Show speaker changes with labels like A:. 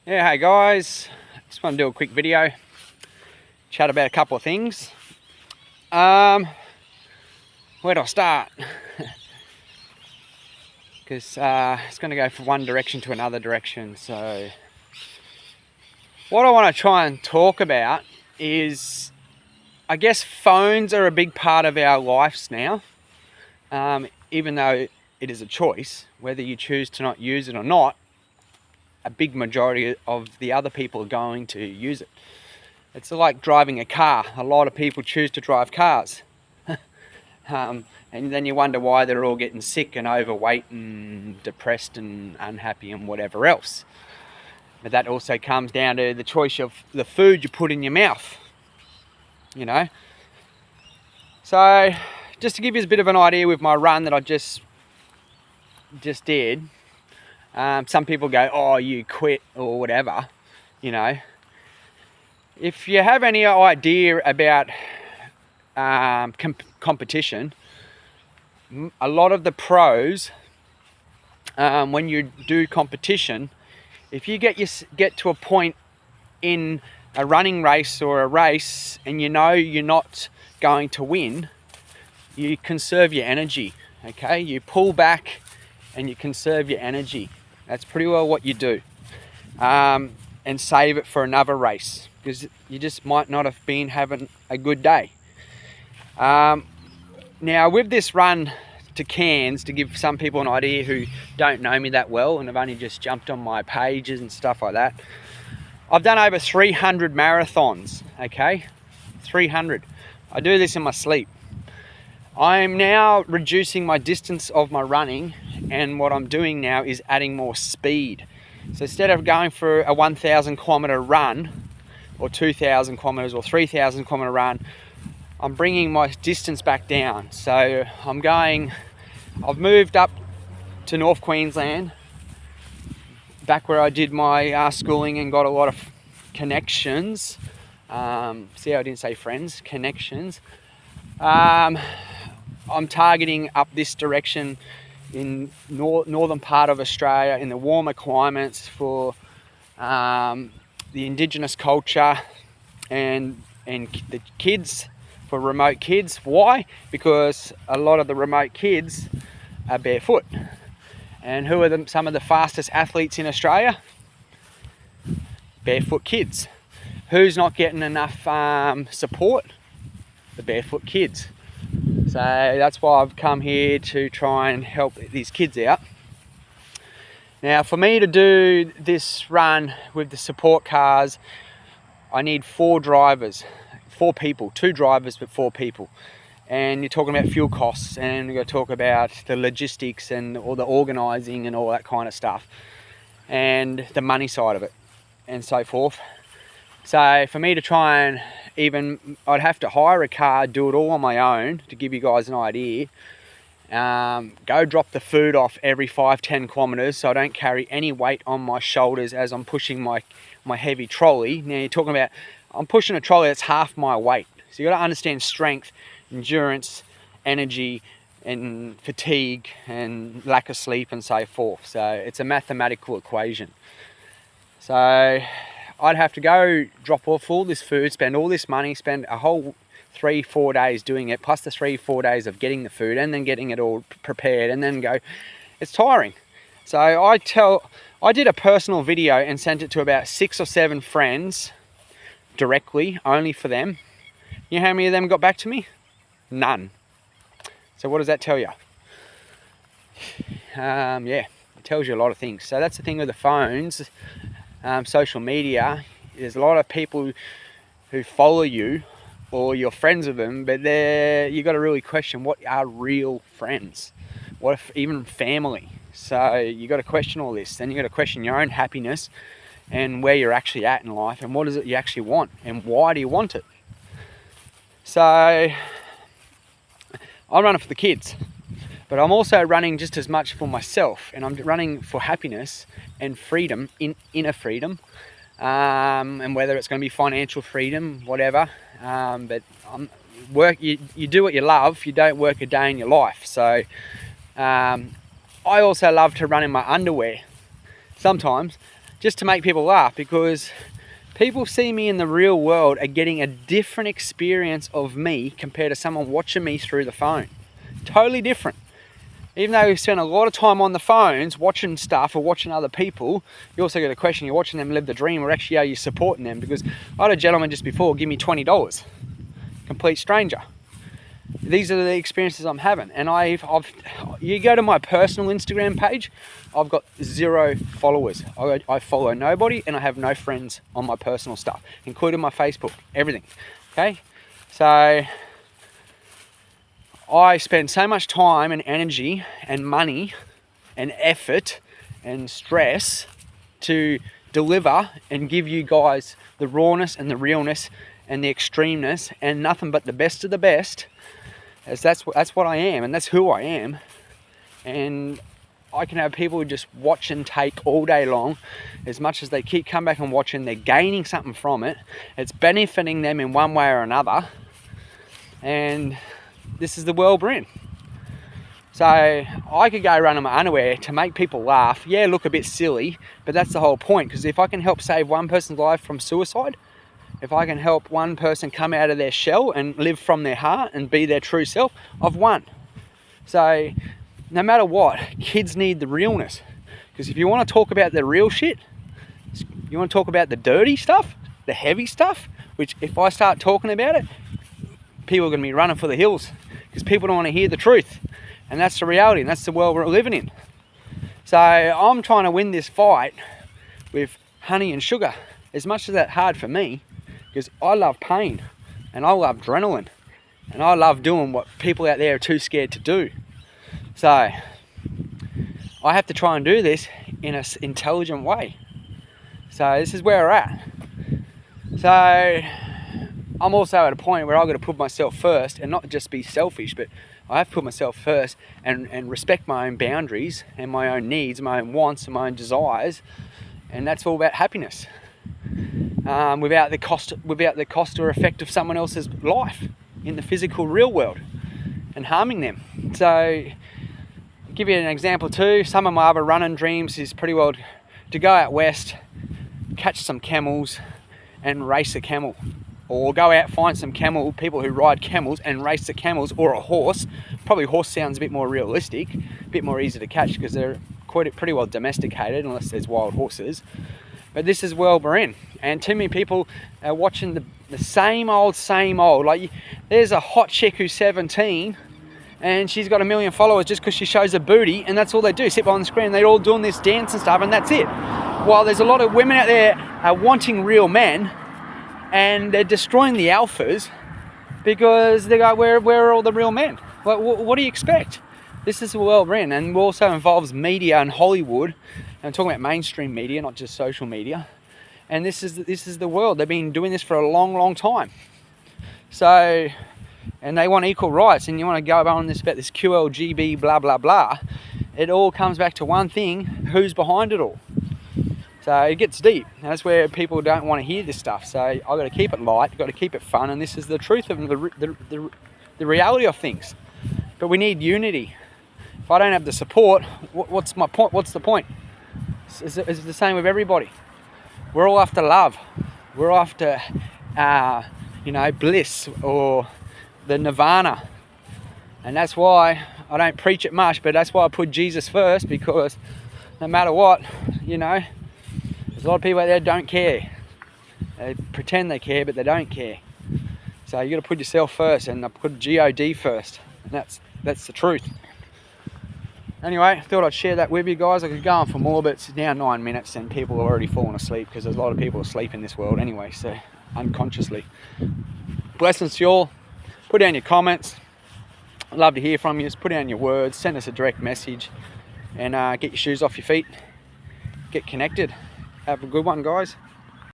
A: Yeah, hey guys, just want to do a quick video, chat about a couple of things. Where do I start? Because it's going to go from one direction to another direction. So what I want to try and talk about is, I guess phones are a big part of our lives now, even though it is a choice, whether you choose to not use it or not. A big majority of the other people are going to use it. It's like driving a car. A lot of people choose to drive cars. And then you wonder why they're all getting sick and overweight and depressed and unhappy and whatever else. But that also comes down to the choice of the food you put in your mouth, you know. So just to give you a bit of an idea with my run that I just did, some people go, oh, you quit or whatever, you know. If you have any idea about competition, a lot of the pros, when you do competition, if you get to a point in a running race or a race and you know you're not going to win, you conserve your energy, okay? You pull back and you conserve your energy. That's pretty well what you do. And save it for another race, because you just might not have been having a good day. Now with this run to Cairns, to give some people an idea who don't know me that well and have only just jumped on my pages and stuff like that, I've done over 300 marathons, okay? 300. I do this in my sleep. I'm now reducing my distance of my running, and what I'm doing now is adding more speed. So instead of going for a 1,000 kilometer run, or 2,000 kilometers, or 3,000 kilometer run, I'm bringing my distance back down. So I've moved up to North Queensland, back where I did my schooling and got a lot of connections. See how I didn't say friends, connections. I'm targeting up this direction in northern part of Australia, in the warmer climates, for the indigenous culture and the kids, for remote kids. Why? Because a lot of the remote kids are barefoot. And who are some of the fastest athletes in Australia? Barefoot kids. Who's not getting enough support? The barefoot kids. So that's why I've come here, to try and help these kids out. Now for me to do this run with the support cars, I need 4 drivers, 4 people, 2 drivers but 4 people. And you're talking about fuel costs, and we're going to talk about the logistics and all the organising and all that kind of stuff, and the money side of it and so forth. So for me to try and I'd have to hire a car, do it all on my own, to give you guys an idea. Go drop the food off every 5-10 kilometers, so I don't carry any weight on my shoulders as I'm pushing my heavy trolley. Now you're talking about, I'm pushing a trolley that's half my weight. So you got to understand strength, endurance, energy, and fatigue, and lack of sleep, and so forth. So it's a mathematical equation. So I'd have to go drop off all this food, spend all this money, spend a whole 3-4 days doing it, plus the 3-4 days of getting the food and then getting it all prepared, and then go. It's tiring. So I did a personal video and sent it to about 6 or 7 friends directly, only for them. You know how many of them got back to me? None. So what does that tell you? Yeah, it tells you a lot of things. So that's the thing with the phones. Social media, there's a lot of people who follow you, or you're friends with them, but you got to really question, what are real friends? What if even family? So you got to question all this. Then you got to question your own happiness and where you're actually at in life, and what is it you actually want, and why do you want it? So I'm running for the kids, but I'm also running just as much for myself, and I'm running for happiness and freedom, inner freedom, and whether it's going to be financial freedom, whatever. But you do what you love. You don't work a day in your life. So I also love to run in my underwear sometimes, just to make people laugh, because people see me in the real world are getting a different experience of me compared to someone watching me through the phone. Totally different. Even though we spend a lot of time on the phones watching stuff or watching other people, you also get a question, you're watching them live the dream, or actually are you supporting them? Because I had a gentleman just before give me $20, complete stranger. These are the experiences I'm having. And you go to my personal Instagram page, I've got 0 followers. I follow nobody, and I have no friends on my personal stuff, including my Facebook, everything. Okay, so I spend so much time and energy and money and effort and stress to deliver and give you guys the rawness and the realness and the extremeness and nothing but the best of the best, as that's what I am, and that's who I am. And I can have people who just watch and take all day long. As much as they keep coming back and watching, they're gaining something from it. It's benefiting them in one way or another. And this is the world we're in. So I could go run in my underwear to make people laugh. Yeah, look a bit silly, but that's the whole point. Because if I can help save one person's life from suicide, if I can help one person come out of their shell and live from their heart and be their true self, I've won. So no matter what, kids need the realness. Because if you want to talk about the real shit, you want to talk about the dirty stuff, the heavy stuff, which if I start talking about it, people are going to be running for the hills, because people don't want to hear the truth. And that's the reality, and that's the world we're living in. So I'm trying to win this fight with honey and sugar. As much as that's hard for me, because I love pain and I love adrenaline and I love doing what people out there are too scared to do. So I have to try and do this in an intelligent way. So this is where we're at. So I'm also at a point where I've got to put myself first and not just be selfish, but I have to put myself first and respect my own boundaries and my own needs, my own wants and my own desires. And that's all about happiness. Without the cost or effect of someone else's life in the physical real world and harming them. So I'll give you an example too. Some of my other running dreams is pretty well to go out west, catch some camels and race a camel. Or go out, find some people who ride camels and race the camels, or a horse. Probably horse sounds a bit more realistic, a bit more easy to catch because they're pretty well domesticated, unless there's wild horses. But this is where we're in. And too many people are watching the same old. Like, there's a hot chick who's 17 and she's got 1 million followers just because she shows her booty, and that's all they do, sit behind the screen. They're all doing this dance and stuff, and that's it. While there's a lot of women out there wanting real men, and they're destroying the alphas because they go, where are all the real men? What do you expect? This is the world we're in, and it also involves media and Hollywood. And I'm talking about mainstream media, not just social media. And this is the world. They've been doing this for a long, long time. So, and they want equal rights, and you want to go on this about this QLGB blah blah blah. It all comes back to one thing: who's behind it all? So it gets deep, and that's where people don't want to hear this stuff. So I've got to keep it light, I've got to keep it fun, and this is the truth of the reality of things. But we need unity. If I don't have the support, what's my point? What's the point? It's the same with everybody. We're all after love. We're after, bliss or the nirvana. And that's why I don't preach it much, but that's why I put Jesus first, because no matter what, there's a lot of people out there don't care. They pretend they care, but they don't care. So you got to put yourself first, and I put God first, and that's the truth. Anyway, I thought I'd share that with you guys. I could go on for more, but it's now 9 minutes, and people are already falling asleep, because there's a lot of people asleep in this world anyway, so unconsciously. Blessings to you all. Put down your comments. I'd love to hear from you. Just put down your words. Send us a direct message, and get your shoes off your feet. Get connected. Have a good one, guys.